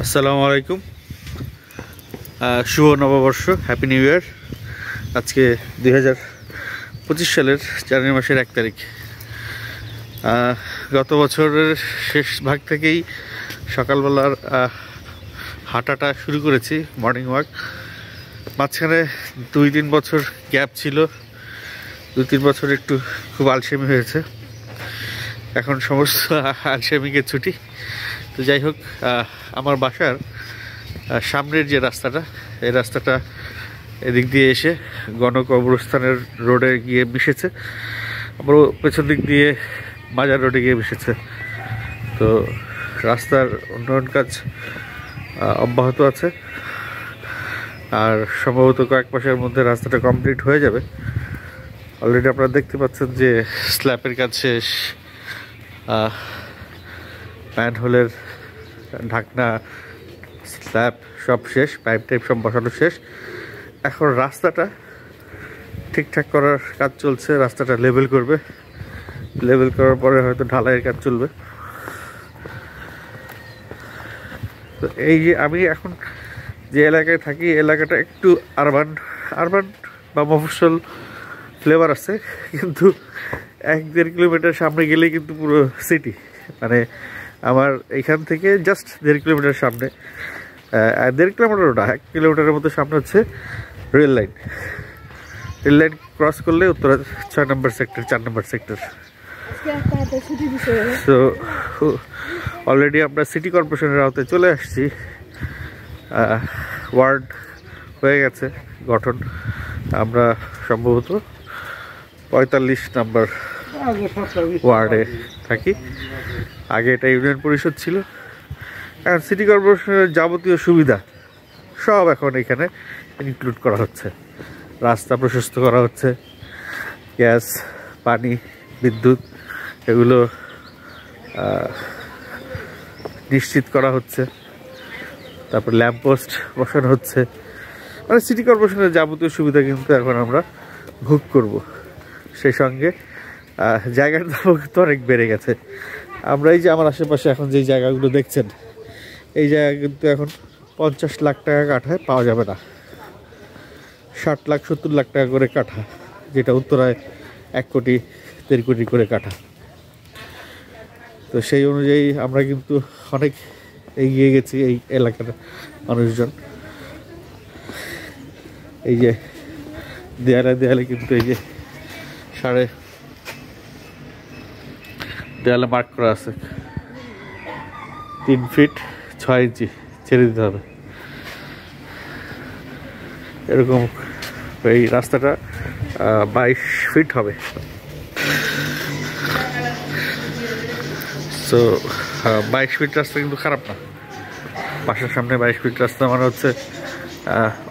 আসসালামু আলাইকুম। শুভ নববর্ষ, হ্যাপি নিউ ইয়ার। আজকে 2025 সালের জানুয়ারি মাসের 1 তারিখ। গত বছরের শেষ ভাগ থেকেই সকালবেলার হাঁটাটা শুরু করেছি, মর্নিং ওয়াক। মাঝখানে 2-3 বছর গ্যাপ ছিল, 2-3 বছর একটু খুব আলসেমি হয়েছে। এখন সমস্ত আলসেমিকে ছুটি। তো যাই হোক, আমার বাসার সামনের যে রাস্তাটা, এই রাস্তাটা এদিক দিয়ে এসে গণকবরস্থানের রোডে গিয়ে মিশেছে, আবার পেছন দিক দিয়ে বাজার রোডে গিয়ে মিশেছে। তো রাস্তার উন্নয়ন কাজ অব্যাহত আছে, আর সম্ভবত কয়েক মাসের মধ্যে রাস্তাটা কমপ্লিট হয়ে যাবে। অলরেডি আপনারা দেখতে পাচ্ছেন যে স্ল্যাবের কাজ শেষ, ম্যানহোলের ঢাকনা, স্ল্যাব সব শেষ, পাইপ টাইপ সব বসানো শেষ। এখন রাস্তাটা ঠিকঠাক করার কাজ চলছে। রাস্তাটা লেবেল করবে, লেবেল করার পরে হয়তো ঢালাইয়ের কাজ চলবে। তো এই যে আমি এখন যে এলাকায় থাকি, এলাকাটা একটু আরবান বা মফস্বল ফ্লেভার আছে, কিন্তু 1-1.5 কিলোমিটার সামনে গেলেই কিন্তু পুরো সিটি। মানে আমার এখান থেকে জাস্ট 1.5 কিলোমিটার সামনে, 1.5 কিলোমিটার না, 1 কিলোমিটারের মতো সামনে হচ্ছে rail line. Rail line cross করলে উত্তরা 6 নম্বর সেক্টর, 4 নম্বর সেক্টর। তো অলরেডি আমরা সিটি কর্পোরেশনের আওতায় চলে আসছি। ওয়ার্ড হয়ে গেছে গঠন। আমরা সম্ভবত 45 নম্বর ওয়ার্ডে থাকি। আগে এটা ইউনিয়ন পরিষদ ছিল। এখন সিটি কর্পোরেশনের যাবতীয় সুবিধা সব এখন এখানে ইনক্লুড করা হচ্ছে। রাস্তা প্রশস্ত করা হচ্ছে, গ্যাস, পানি, বিদ্যুৎ এগুলো নিশ্চিত করা হচ্ছে। তারপর ল্যাম্পপোস্ট বসানো হচ্ছে। মানে সিটি কর্পোরেশনের যাবতীয় সুবিধা কিন্তু এখন আমরা ভোগ করব। সেই সঙ্গে জায়গার দামও কিন্তু অনেক বেড়ে গেছে। আমরা এই যে আমার আশেপাশে এখন যেই জায়গাগুলো দেখছেন, এই জায়গা কিন্তু এখন 50 লাখ টাকা কাঠায় পাওয়া যাবে না, 60 লাখ 70 লাখ টাকা করে কাঠা, যেটা উত্তরায় 1 কোটি 1.5 কোটি করে কাঠা। তো সেই অনুযায়ী আমরা কিন্তু অনেক এগিয়ে গেছি এই এলাকার মানুষজন। এই যে দেয়ালে দেয়ালে কিন্তু এই যে দেয়ালে মার্ক করা আছে 3 ফিট 6 ইঞ্চি ছেড়ে দিতে হবে। এরকম এই রাস্তাটা 22 ফিট হবে। সো 22 ফিট রাস্তা কিন্তু খারাপ না। বাসার সামনে 22 ফিট রাস্তা মানে হচ্ছে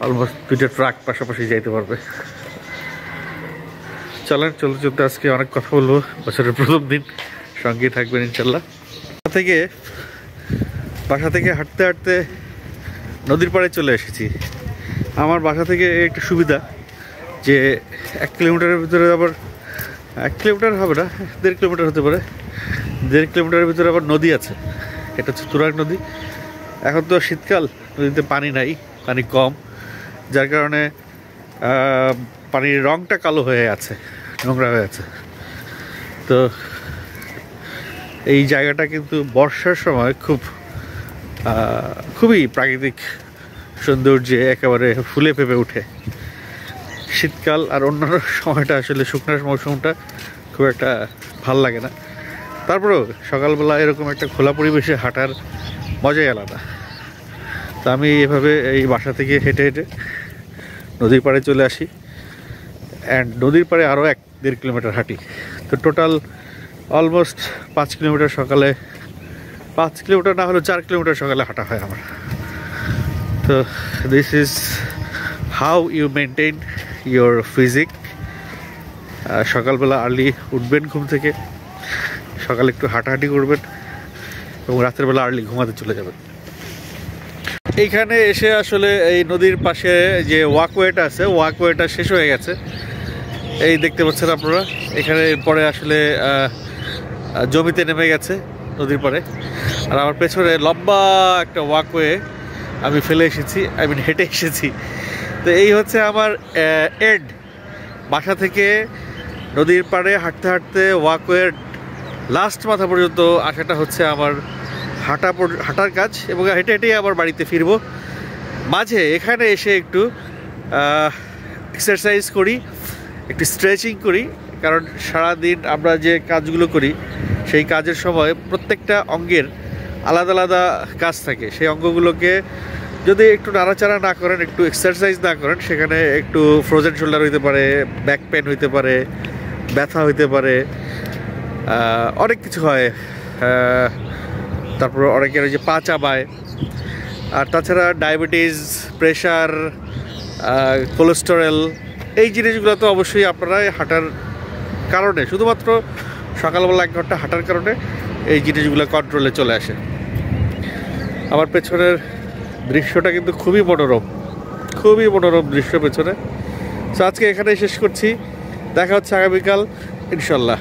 অলমোস্ট 2টা ট্রাক পাশাপাশি যাইতে পারবে। চলেন, চলতে চলতে আজকে অনেক কথা বলবো। বছরের প্রথম দিন, সঙ্গে থাকবেন ইনশাল্লাহ। বাসা থেকে হাঁটতে হাঁটতে নদীর পাড়ে চলে এসেছি। আমার বাসা থেকে একটু সুবিধা যে 1 কিলোমিটারের ভিতরে, আবার 1 কিলোমিটার হবে না, 1.5 কিলোমিটার হতে পারে, 1.5 কিলোমিটারের ভিতরে আবার নদী আছে। এটা হচ্ছে তুরাগ নদী। এখন তো শীতকাল, নদীতে পানি নাই, পানি কম, যার কারণে পানির রঙটা কালো হয়ে আছে, নোংরা হয়ে আছে। তো এই জায়গাটা কিন্তু বর্ষার সময় খুবই প্রাকৃতিক সৌন্দর্যে একেবারে ফুলে ফেপে ওঠে। শীতকাল আর অন্যান্য সময়টা আসলে শুকনার মৌসুমটা খুব একটা ভাল লাগে না। তারপরেও সকালবেলা এরকম একটা খোলা পরিবেশে হাঁটার মজাই আলাদা। তো আমি এভাবে এই বাসা থেকে হেঁটে হেঁটে নদীর পাড়ে চলে আসি, অ্যান্ড নদীর পাড়ে আরও 1-1.5 কিলোমিটার হাঁটি। তো টোটাল অলমোস্ট 5 কিলোমিটার সকালে, 5 কিলোমিটার না হলেও 4 কিলোমিটার সকালে হাঁটা হয় আমার। তো this is how you maintain your physique. সকালবেলা আর্লি উঠবেন ঘুম থেকে, সকালে একটু হাঁটাহাঁটি করবেন এবং রাতের বেলা আর্লি ঘুমাতে চলে যাবেন। এইখানে এসে আসলে এই নদীর পাশে যে ওয়াকওয়েটা আছে, ওয়াকওয়েটা শেষ হয়ে গেছে। এই দেখতে পাচ্ছেন আপনারা, এখানে পরে আসলে জমিতে নেমে গেছে। নদীর পাড়ে। আর আমার পেছনে লম্বা একটা ওয়াকওয়ে আমি ফেলে এসেছি, হেঁটে এসেছি। তো এই হচ্ছে আমার এন্ড। বাসা থেকে নদীর পাড়ে হাঁটতে হাঁটতে ওয়াকওয়ের লাস্ট মাথা পর্যন্ত আসাটা হচ্ছে আমার হাঁটার কাজ, এবং হেঁটে হেঁটেই আবার বাড়িতে ফিরবো। মাঝে এখানে এসে একটু এক্সারসাইজ করি, একটু স্ট্রেচিং করি, কারণ সারাদিন আমরা যে কাজগুলো করি সেই কাজের সময় প্রত্যেকটা অঙ্গের আলাদা আলাদা কাজ থাকে। সেই অঙ্গগুলোকে যদি একটু নাড়াচাড়া না করেন, একটু এক্সারসাইজ না করেন, সেখানে একটু ফ্রোজেন শোল্ডার হইতে পারে, ব্যাক পেন হইতে পারে, ব্যথা হইতে পারে, অনেক কিছু হয়। তারপর অনেকের ওই যে পা চাবায়। আর তাছাড়া ডায়াবেটিস, প্রেশার, কোলেস্টেরল, এই জিনিসগুলো তো অবশ্যই আপনারা হাঁটার কারণে, শুধুমাত্র সকালবেলা 1 ঘন্টা হাঁটার কারণে এই জিনিসগুলো কন্ট্রোলে চলে আসে। আমার পেছনের দৃশ্যটা কিন্তু খুবই মনোরম দৃশ্য পেছনে। তো আজকে এখানেই শেষ করছি, দেখা হচ্ছে আগামীকাল ইনশাল্লাহ।